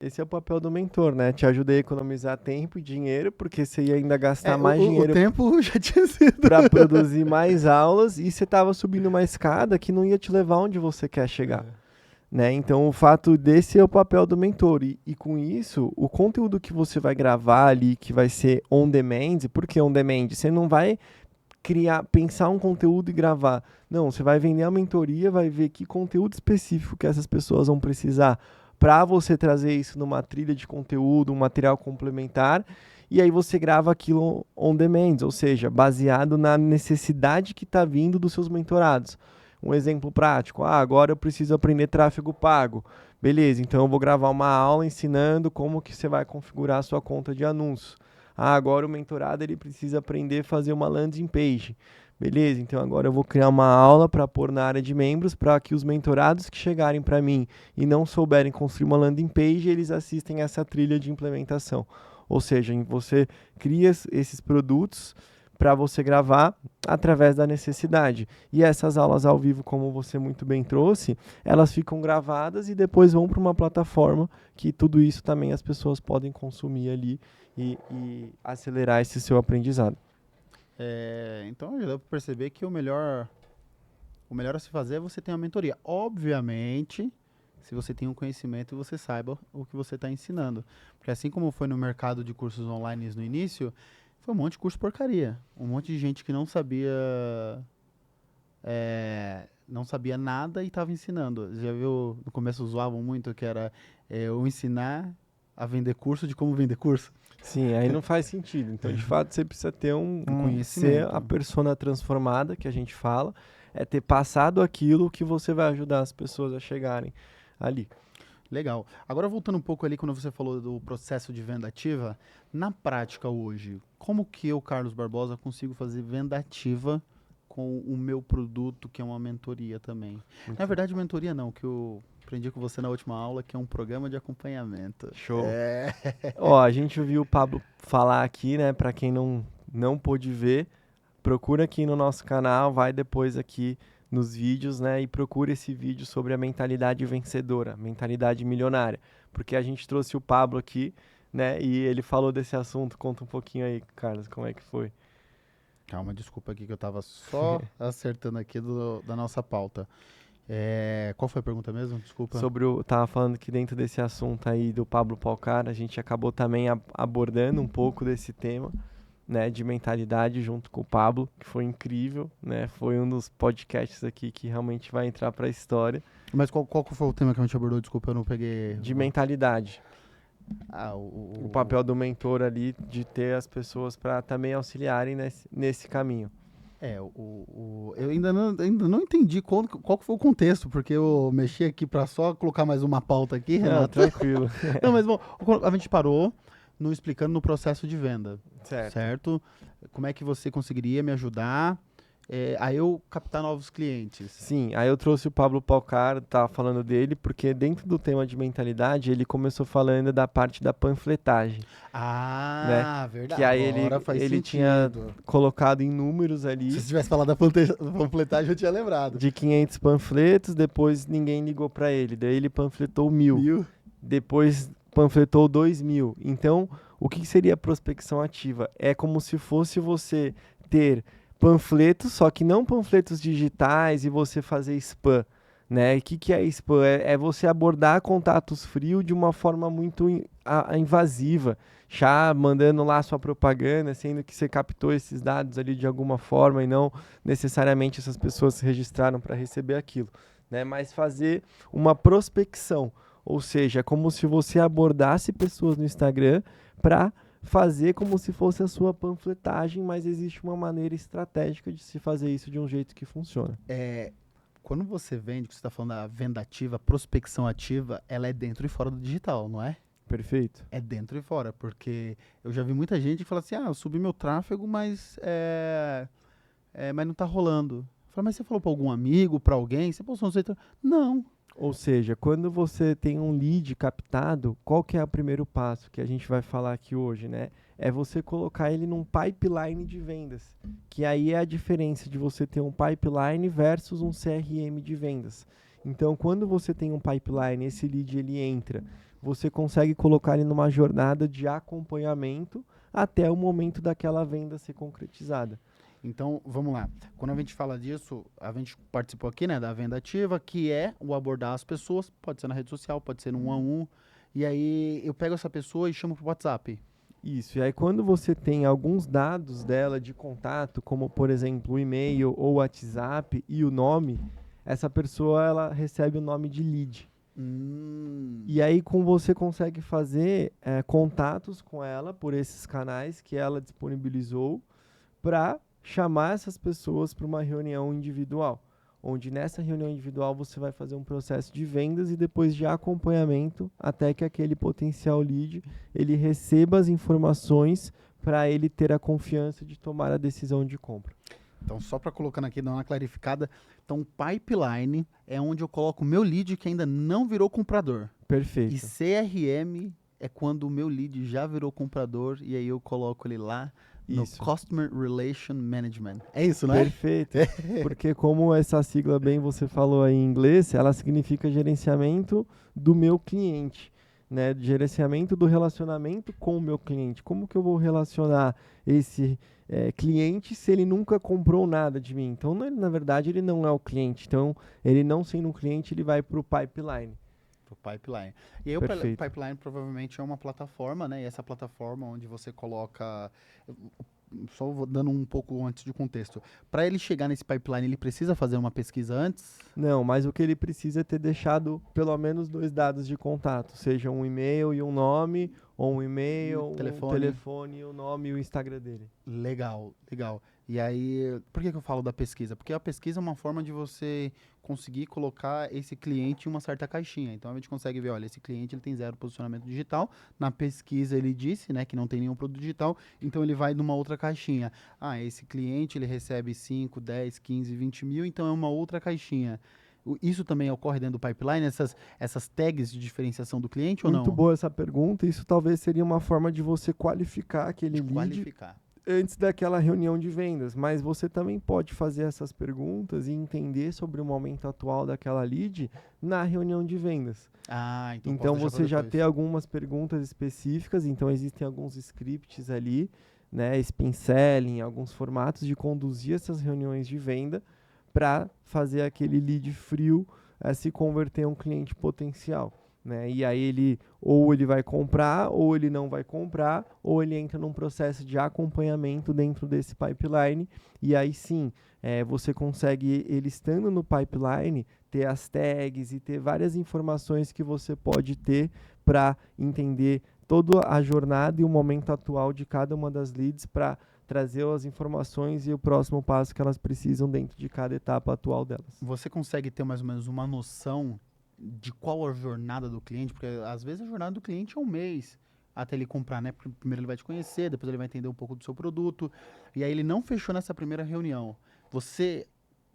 Esse é o papel do mentor, né? Te ajudei a economizar tempo e dinheiro, porque você ia ainda gastar O, mais o dinheiro tempo já tinha sido. para produzir mais aulas e você estava subindo uma escada que não ia te levar onde você quer chegar, É. né? Então, o fato desse é o papel do mentor. E com isso, o conteúdo que você vai gravar ali, que vai ser on demand, por que on demand? Você não vai pensar um conteúdo e gravar. Não, você vai vender a mentoria, vai ver que conteúdo específico que essas pessoas vão precisar para você trazer isso numa trilha de conteúdo, um material complementar, e aí você grava aquilo on demand, ou seja, baseado na necessidade que está vindo dos seus mentorados. Um exemplo prático, agora eu preciso aprender tráfego pago. Beleza, então eu vou gravar uma aula ensinando como que você vai configurar a sua conta de anúncios. Agora o mentorado ele precisa aprender a fazer uma landing page. Beleza, então agora eu vou criar uma aula para pôr na área de membros para que os mentorados que chegarem para mim e não souberem construir uma landing page, eles assistem essa trilha de implementação. Ou seja, você cria esses produtos para você gravar através da necessidade. E essas aulas ao vivo, como você muito bem trouxe, elas ficam gravadas e depois vão para uma plataforma que tudo isso também as pessoas podem consumir ali e acelerar esse seu aprendizado. Então já dá para perceber que o melhor a se fazer é você ter uma mentoria. Obviamente, se você tem um conhecimento e você saiba o que você está ensinando. Porque assim como foi no mercado de cursos online no início, foi um monte de curso porcaria. Um monte de gente que não sabia nada e estava ensinando. Já viu, no começo zoavam muito que era eu ensinar a vender curso de como vender curso? Sim, aí não faz sentido. Então, de fato, você precisa ter Um ser a conhecimento. persona transformada que a gente fala, é ter passado aquilo que você vai ajudar as pessoas a chegarem ali. Legal. Agora voltando um pouco ali quando você falou do processo de venda ativa, na prática hoje, como que eu, Carlos Barbosa, consigo fazer venda ativa com o meu produto, que é uma mentoria também? Na Muito verdade, mentoria não, que eu aprendi com você na última aula, que é um programa de acompanhamento. show. Ó, a gente ouviu o Pablo falar aqui, né? Para quem não pôde ver, procura aqui no nosso canal, vai depois aqui nos vídeos, né? E procura esse vídeo sobre a mentalidade vencedora, mentalidade milionária. Porque a gente trouxe o Pablo aqui, né? E ele falou desse assunto. Conta um pouquinho aí, Carlos, como é que foi? Calma, desculpa aqui que eu tava só acertando aqui da nossa pauta. Qual foi a pergunta mesmo? Desculpa. Tava falando que dentro desse assunto aí do Pablo Palcar, a gente acabou também abordando um pouco desse tema, né, de mentalidade junto com o Pablo, que foi incrível, né? Foi um dos podcasts aqui que realmente vai entrar para a história Mas qual que foi o tema que a gente abordou? Desculpa, eu não peguei. de mentalidade. Ah, O papel do mentor ali de ter as pessoas para também auxiliarem nesse caminho. Eu ainda não entendi qual que foi o contexto, porque eu mexi aqui para só colocar mais uma pauta aqui, Não, Renato. tranquilo. Não, mas bom, a gente parou no explicando no processo de venda, Certo. certo? Como é que você conseguiria me ajudar a eu captar novos clientes? Sim, aí eu trouxe o Pablo Palcar, tava falando dele, porque dentro do tema de mentalidade, ele começou falando da parte da panfletagem, né? Ah, Que verdade. aí Agora faz ele tinha sentido. colocado em números Se ali você tivesse falado da panfletagem, eu tinha lembrado. de 500 panfletos, depois ninguém ligou para ele, daí ele panfletou 1000, Mil. depois panfletou 2000. Então, o que seria prospecção ativa? É como se fosse você ter panfletos, só que não panfletos digitais e você fazer spam, né? O que é spam? É você abordar contatos frios de uma forma muito invasiva, já mandando lá sua propaganda, sendo que você captou esses dados ali de alguma forma e não necessariamente essas pessoas se registraram para receber aquilo, né? Mas fazer uma prospecção, ou seja, é como se você abordasse pessoas no Instagram para fazer como se fosse a sua panfletagem, mas existe uma maneira estratégica de se fazer isso de um jeito que funciona. Quando você vende, que você está falando da venda ativa, prospecção ativa, ela é dentro e fora do digital, não é? Perfeito? É dentro e fora, porque eu já vi muita gente que fala assim, eu subi meu tráfego, mas não tá rolando. Eu falo, mas você falou para algum amigo, para alguém? Você postou no seu... Não. Ou seja, quando você tem um lead captado, qual que é o primeiro passo que a gente vai falar aqui hoje, né? É você colocar ele num pipeline de vendas, que aí é a diferença de você ter um pipeline versus um CRM de vendas. Então, quando você tem um pipeline, esse lead ele entra, você consegue colocar ele numa jornada de acompanhamento até o momento daquela venda ser concretizada. Então, vamos lá. Quando a gente fala disso, a gente participou aqui, né, da venda ativa, que é o abordar as pessoas, pode ser na rede social, pode ser no 1-a-1, e aí eu pego essa pessoa e chamo pro WhatsApp. Isso, e aí quando você tem alguns dados dela de contato, como por exemplo o e-mail ou o WhatsApp e o nome, essa pessoa ela recebe o nome de lead. E aí com você consegue fazer contatos com ela por esses canais que ela disponibilizou para chamar essas pessoas para uma reunião individual, onde nessa reunião individual você vai fazer um processo de vendas e depois de acompanhamento até que aquele potencial lead ele receba as informações para ele ter a confiança de tomar a decisão de compra. Então, só para colocando aqui, dar uma clarificada, então pipeline é onde eu coloco o meu lead que ainda não virou comprador. Perfeito. E CRM é quando o meu lead já virou comprador e aí eu coloco ele lá no Isso. Customer Relation Management. É isso, não é? Perfeito. Porque como essa sigla bem você falou aí em inglês, ela significa gerenciamento do meu cliente, né? Gerenciamento do relacionamento com o meu cliente. Como que eu vou relacionar esse cliente se ele nunca comprou nada de mim? Então, na verdade, ele não é o cliente. Então, ele não sendo um cliente, ele vai para o pipeline. Pro pipeline. E aí o Perfeito. pipeline provavelmente é uma plataforma, né? E essa plataforma onde você coloca. Só dando um pouco antes de contexto. Para ele chegar nesse pipeline, ele precisa fazer uma pesquisa antes? Não, mas o que ele precisa é ter deixado pelo menos 2 dados de contato, seja um e-mail e um nome, ou um e-mail, um telefone e o nome e o Instagram dele. Legal, legal. E aí, por que eu falo da pesquisa? Porque a pesquisa é uma forma de você conseguir colocar esse cliente em uma certa caixinha. Então a gente consegue ver, olha, esse cliente ele tem 0 posicionamento digital. Na pesquisa ele disse, né, que não tem nenhum produto digital, então ele vai numa outra caixinha. Ah, esse cliente ele recebe 5, 10, 15, 20 mil, então é uma outra caixinha. Isso também ocorre dentro do pipeline, essas tags de diferenciação do cliente ou Muito não? boa essa pergunta. Isso talvez seria uma forma de você qualificar aquele De lead qualificar. antes daquela reunião de vendas, mas você também pode fazer essas perguntas e entender sobre o momento atual daquela lead na reunião de vendas. Ah, então posso Então deixar pra você já depois. tem algumas perguntas específicas, então existem alguns scripts ali, né, spin selling, alguns formatos de conduzir essas reuniões de venda para fazer aquele lead frio se converter em um cliente potencial. Né? E aí ele ou ele vai comprar, ou ele não vai comprar, ou ele entra num processo de acompanhamento dentro desse pipeline, e aí sim, você consegue, ele estando no pipeline, ter as tags e ter várias informações que você pode ter para entender toda a jornada e o momento atual de cada uma das leads para trazer as informações e o próximo passo que elas precisam dentro de cada etapa atual delas. Você consegue ter mais ou menos uma noção de qual a jornada do cliente? Porque às vezes a jornada do cliente é um mês até ele comprar, né? Primeiro ele vai te conhecer, depois ele vai entender um pouco do seu produto, e aí ele não fechou nessa primeira reunião. Você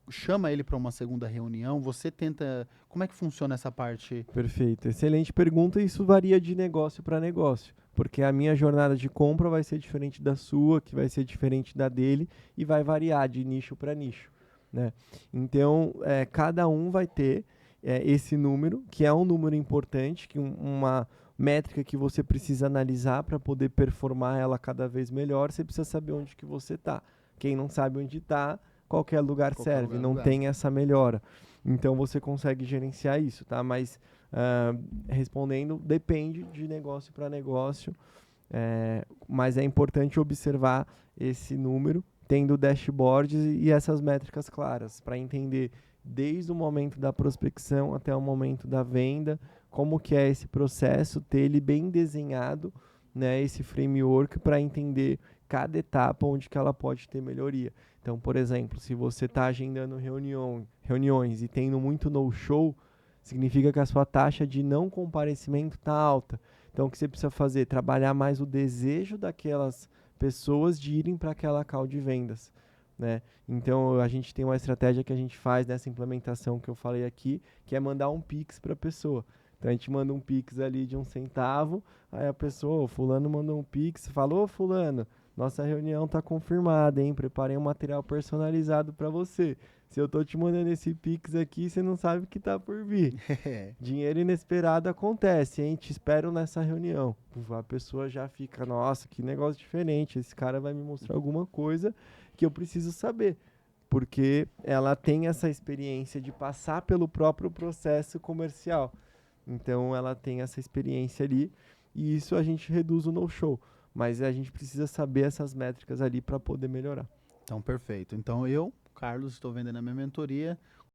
chama ele para uma segunda reunião, você tenta. Como é que funciona essa parte? Perfeito, excelente pergunta. Isso varia de negócio para negócio, porque a minha jornada de compra vai ser diferente da sua, que vai ser diferente da dele, e vai variar de nicho para nicho. Né? Então, cada um vai ter esse número, que é um número importante, que uma métrica que você precisa analisar para poder performar ela cada vez melhor. Você precisa saber onde que você está. Quem não sabe onde está, qualquer lugar serve, não tem essa melhora. Então você consegue gerenciar isso, tá? Mas respondendo, depende de negócio para negócio, mas é importante observar esse número, tendo dashboards e essas métricas claras, para entender desde o momento da prospecção até o momento da venda, como que é esse processo, ter ele bem desenhado, né, esse framework para entender cada etapa onde que ela pode ter melhoria. Então, por exemplo, se você está agendando reuniões e tendo muito no-show, significa que a sua taxa de não comparecimento está alta. Então, o que você precisa fazer? Trabalhar mais o desejo daquelas pessoas de irem para aquela call de vendas. Né? Então, a gente tem uma estratégia que a gente faz nessa implementação que eu falei aqui, que é mandar um Pix para a pessoa. Então, a gente manda um Pix ali de 1 centavo, aí a pessoa, o fulano mandou um Pix, falou, fulano, nossa reunião está confirmada, hein? Preparei um material personalizado para você. Se eu tô te mandando esse Pix aqui, você não sabe o que tá por vir. Dinheiro inesperado acontece, hein? Te espero nessa reunião. A pessoa já fica, nossa, que negócio diferente. Esse cara vai me mostrar alguma coisa que eu preciso saber. Porque ela tem essa experiência de passar pelo próprio processo comercial. Então ela tem essa experiência ali e isso a gente reduz o no-show. Mas a gente precisa saber essas métricas ali para poder melhorar. Então, perfeito. Então, eu, Carlos, estou vendendo a minha mentoria